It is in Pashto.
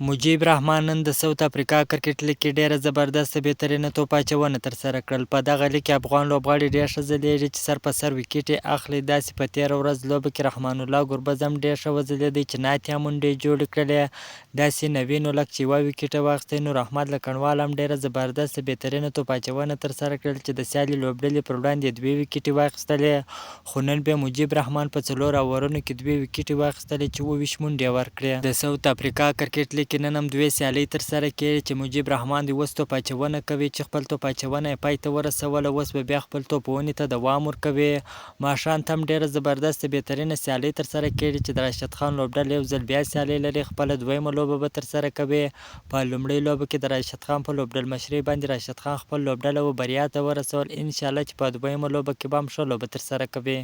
مجيب رحمان نن د ساوث افریقا کرکټ لیګ کې ډېره زبردسته بهترینه توپ اچونه ترسره کړل. په دغه لیګ کې افغان لوبغاړي ډېر ښه ځلېږي چې سر په سر وکټ یې اخلي. داسې په تېره ورځ لوبه کې رحمان الله ګربز هم ډېر ښه وځلېدی چې ناتي هم منډې جوړې کړلې. داسې نوین اولک چې یوه وکټ وخیستی. نور احمد لکنوال هم ډېره زبردسته بهترینه توپ اچونه ترسره کړل چې د سیالي لوبډلې پر وړاندې یې 2 وکټې واخیستلې. خو نن بیا مجيب رحمان په 4 اورونو کې 2 وکټې واخیستلې چې 28 منډې ورکړې. د ساوث افریقا کرکټ لیګ کې نن هم 2 سیالۍ ترسره کېږي چې مجيب رحمان د اوس توپ اچونه کوي چې خپل توپ اچونه یې پای ته ورسوله. اوس به بیا خپل توپونې ته دوام ورکوي. ماښام ته هم ډېره زبردسته بهترینه سیالۍ ترسره کېږي چې د راشد خان لوبډله یو ځل بیا سیالۍ لري. خپله دویمه لوبه به ترسره کوي. په لومړۍ لوبه کې د راشد خان په لوبډلمشرۍ باندې راشد خان خپل لوبډله بریا ته ورسول. انشاءالله چې په دویمه لوبه کې به هم ښه لوبه ترسره کوي.